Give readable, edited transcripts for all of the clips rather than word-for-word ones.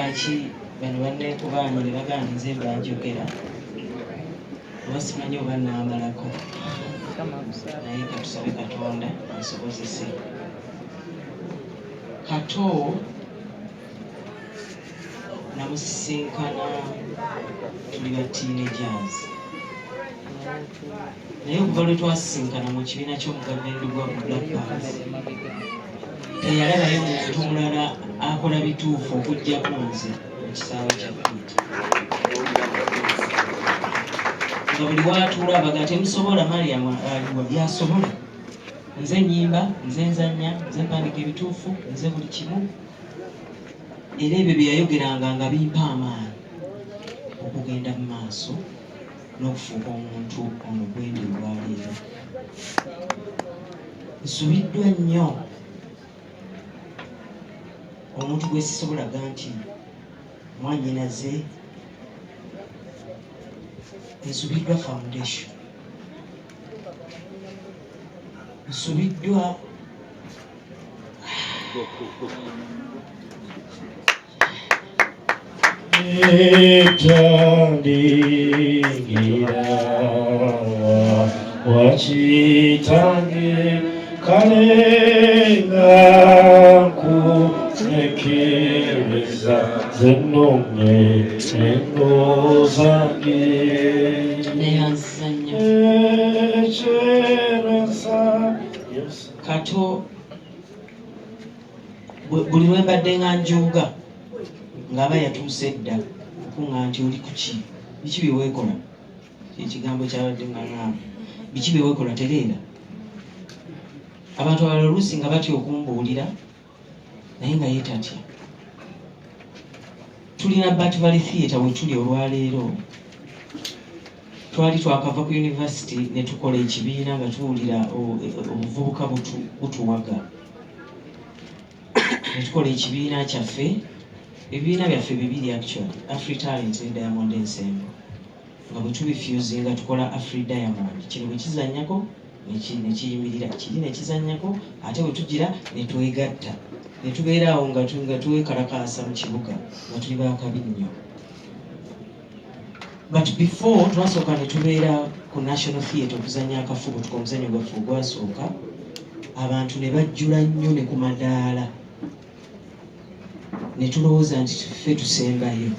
lwaki bano banneekubaanye ne bagamba nze Ayogera oba simanyi oba naamalako naye katusabe Katonda ansobozese. Kato namusisinkana tuli ba teenagers naye okuva lwe twasisinkana mu kibiina ky'omugavumenti gwa Black Bands teyalabayo muntu mulala akola bituufu okujjako nze mu kisaawe kya Piiti nga buli watuula abaga temusobola Mariam aliwa byasobola, nze nnyimba, nze nzannya, nze mpandika ebituufu, nze buli kimu. Era ebyo bye yayogeranga nga bimpa amaanyi okugenda mu maaso n'okufuuka omuntu omugwende olwaleero. Nsubiddwa nnyo omuntu gwe sisobolaga nti mwannyinaze. Nsubiddwa foundation, nsubiddwa Ndagire wachitange kalenga kutekereza zenome endozange neyanzanya Kato buli lwe mbadde nga njuga ng'aba yatuuse dda okuŋŋa nti oli ku ki, biki bye weekola, ekigambo kyabadde nga ŋŋamba, biki bye weekola tereera. Abantu abalala oluusi nga batya okumbuulira naye nga yeetatya. Tulina Bwadde Valley Theatre we tuli olwaleero, twali twakava ku yunivasite ne tukola ekibiina nga tuwulira obuvubuka butuwaga, ne tukola ekibiina kyaffe. Ebibiina byaffe bibiri actually, Afri Talent ne Diamond Ensemble, nga bwe tubifusinga tukola Afri Diamond. Kino bwe kizannyako ne kiyimirira, kiri ne kizannyako ate bwe tugira ne twegatta, ne tubeeraawo nga twekalakaasa mu kibuga nga tuli baakabi nnyo. But before twasooka ne tubeera ku National Theatre okuzannya akafubo, tuka omuzannyo gwaffe ogwasooka, abantu ne bajjula nnyo ne ku madaala, ne tulowooza nti ffe tusembayo.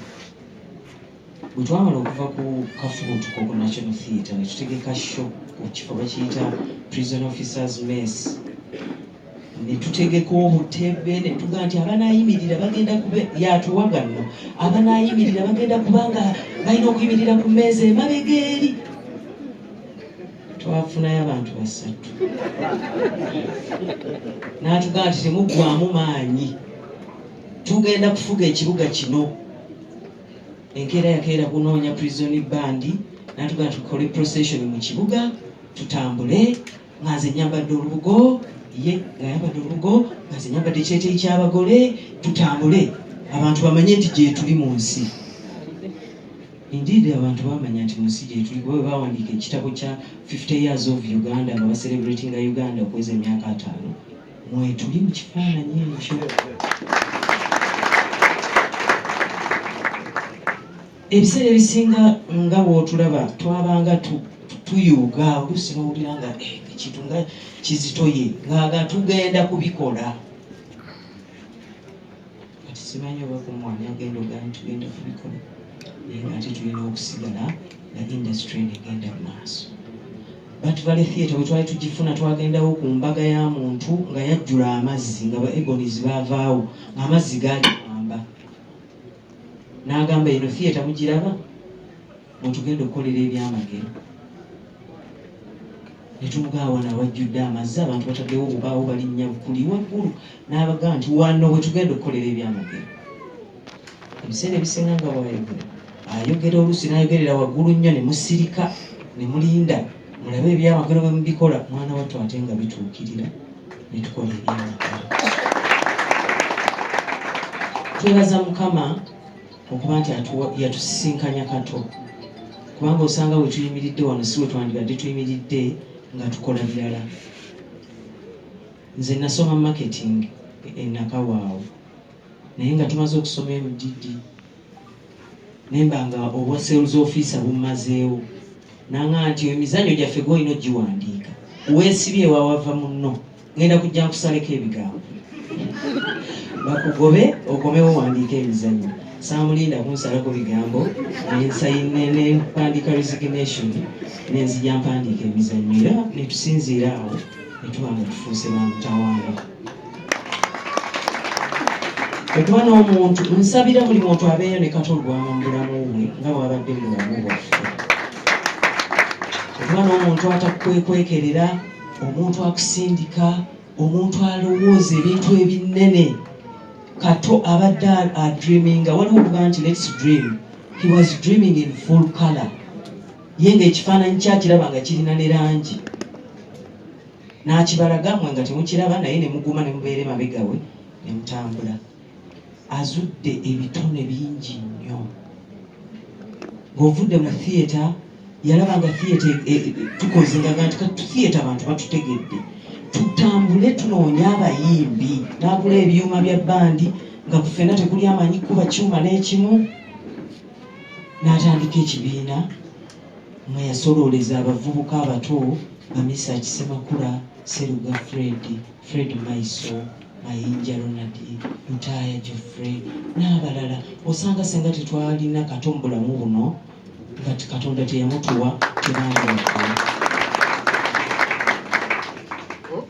Bwe twamala okuva ku kafubo tuko ku National Theatre ne tutegeka show ku kifo bakiyita Prison Officers Mess, ne tutegeka obutebe ne tugaa nti abanaayimirira bagenda kube yatuwaga nno, abanaayimirira bagenda kubanga balina okuyimirira ku mmeeza emabega eri. Twafunayo abantu 3 n'atugaa nti temuggwaamu maanyi, tugenda kufuga ekibuga kino. Enkeera yakeera kunoonya prison band, n'atugaa tukole procession mu kibuga tutambule, nga nze nyambadde olubugo, ye nga yambadde olubugo, nga nze nyambadde ekyeteeyi ky'abagole, tutambule abantu bamanye nti gye tuli mu nsi. Indeed abantu bamanya nti mu nsi gye tuli, bwe bawandiika ekitabo kya 50 years of Uganda nga baselebratinga Uganda okweza emyaka 5, mwe tuli mu kifaananyi ekyo. Ebiseera ebisinga nga bw'otulaba twabanga tuyuuga, oluusi n'owulira nga ekintu nga kizitoye nga tugenda kubikola. Kati simanyi oba ku mwana agenda ogaa tugenda kubikola, naye ng'ate tulina okusigala nga industry negenda mu maaso. Bwadde Valley Theatre bwe twali tugifuna twagendawo ku mbaga ya muntu nga yajjula amazzi, nga ba Ebonies baavaawo ng'amazzi gaali mwamba. N'agamba eno theatre mugiraba, mwetugenda okukolera ebyamagero. Ne tumugaawa n'awajjudde amazzi, abantu bataddewo obubaawo balinnya bukuli waggulu, n'abagamba nti wano we tugenda okukolera ebyamagero. Ebiseera ebisinga nga bw'ayogera, ayogera oluusi n'ayogerera waggulu nnyo ne musirika ne mulinda mulabe ebyamagero bwe mubikola. Mwana wattu ate nga bituukirira ne tukola ebyamagero. Twebaza Mukama okuba nti yatusisinkanya Kato, kubanga osanga we tuyimiridde wano si we twandibadde tuyimiridde nga tukola birala. Nze nasoma marketing e Nakawaawo, naye nga tumaze okusoma MDD nemba nga obwa sales officer bumazeewo nanga nti emizannyo gyaffe gwolina ogiwandiika weesibye wawava munno ngenda kujja nkusaleko ebigambo bakugobe okomewo wandiika emizannyo saamulinda kunsalako bigambo nempandika resignation nenzija mpandiika emizannyo era netusinziira awo netuba nga tufuuse bamutawaana okuba n'omuntu nsabira buli muntu abeeyo ne Kato Lubwama mu bulamu bwe nga bwabadde mu bulamu bwaffe okuba n'omuntu atakwekwekerera omuntu akusindika omuntu alowooza ebintu ebinene Kato abadde adreaminga waliwo okuga nti let's dream. He was dreaming in full color ye ng'ekifaananyi kyakiraba nga kirina ne langi n'akibalaga mmwe nga temukiraba naye ne muguma ne mubeera emabega we ne mutambula azudde ebitone bingi nnyo ng'ovudde mu theatre yalaba nga theatre tukozengaga nti theatre abantu batutegedde tutambule tunoonya abayimbi n'agula ebyuma bya bandi nga ku ffenna tekuli amanyi kuba kyuma n'ekimu n'atandika ekibiina mwe yasolooleza abavubuka abato bamisa Kisemakula Seruga Fred Maiso Mayinja Ronald Lutaya Geoffrey n'abalala osanga senga tetwalina Kato mu bulamu buno nga Katonda teyamutuwa tebandibakula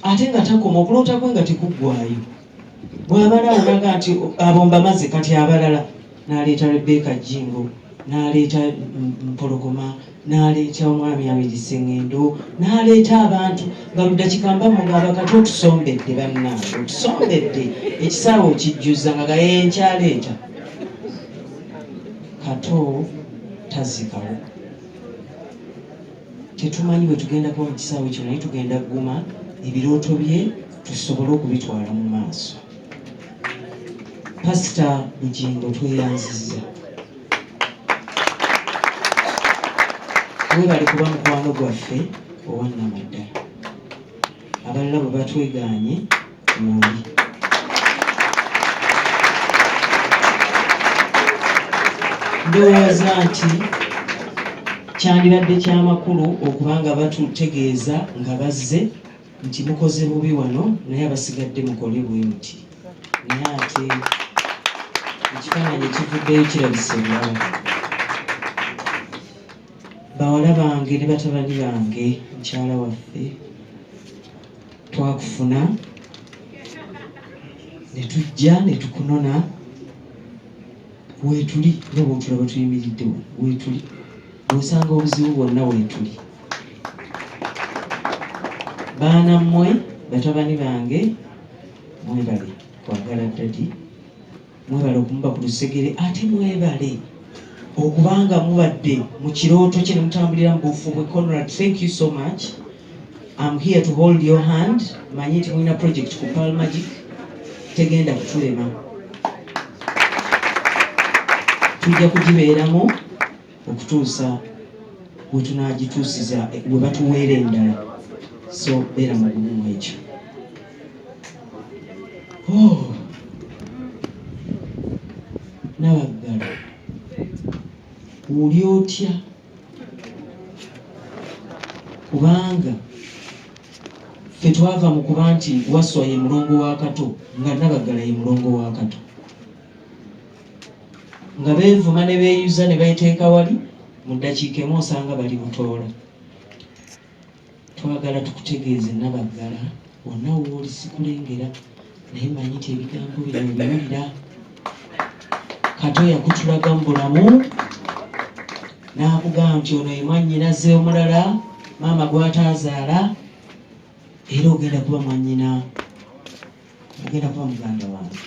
ate nga takoma okulota kwe nga tekuggwayo bw'abala olaga nti abomba mazzi kati abalala n'aleeta Rebecca Jingo n'aleeta Mpologoma n'aleeta omwami Abirisengendo n'aleeta abantu nga luddakika mugamba kati otusombedde bannange otusombedde ekisaawe okijjuza nga gaye nkyaleeta Kato tazikawo tetumanyi bwe tugenda kuba mu kisaawe kyo naye tugenda kuguma ebirooto bye tusobole okubitwala mu maaso. Pasita Bugingo tweyanziza webale kuba mukwano gwaffe owannamaddala abalala bwe batwegaanye muli ndowooza nti kyandibadde kyamakulu okubanga batutegeeza nga bazze nti mukoze bubi wano naye abasigadde mukole bwe muti naye ate ekifaananyi ekivuddeyo kirabise bulala bawala bange ne batabani bange mukyala waffe twakufuna ne tujja ne tukunona weetuli nga bwotulaba tuyimiridde weetuli osanga obuzibu bwonna weetuli baana mmwe batabani bange mwebale kwagala ddadi mwebale okumuba ku lusegere ate mwebale okubanga mubadde mu kirooto kye ne mutambulira mu bufu bwe Conrad. Thank you so much. I'm here to hold your hand. Manyi nti mulina project ku Pearl Magic tegenda kutulema tujja kugibeeramu okutuusa we tunagituusiza we batuweera endala so beera mugumu ekyo. Nabaggala oli otya kubanga ffe twava mu kuba nti Waswa ye mulongo wa Kato nga Nabaggala ye mulongo wa Kato nga beevuma ne beeyuza ne beeteeka wali mu ddakiika emu osanga bali butoola. Twagala tukutegeeze Nabaggala wonna wooli sikulengera naye manyi nti ebigambo bino biwulira. Kato yakutulaga mu bulamu n'akugamba nti ono ye mwannyinaze omulala maama gw'ataazaala era ogenda kuba mwannyina ogenda kuba muganda wange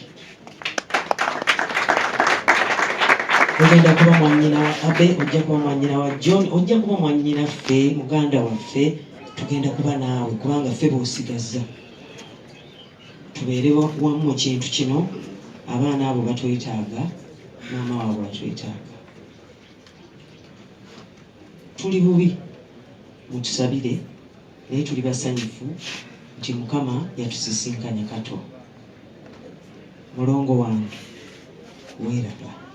ogenda kuba mwannyina wa Abe ojja kuba mwannyina wa John ojja kuba mwannyina ffe muganda waffe tugenda kuba naawe kubanga ffe b'osigazza tubeere wamu mu kintu kino. Abaana abo batwetaaga maama waabwe atwetaaga tuli bubi mutusabire naye tuli basanyufu nti Mukama yatusisinkanya Kato mulongo wange weeraba.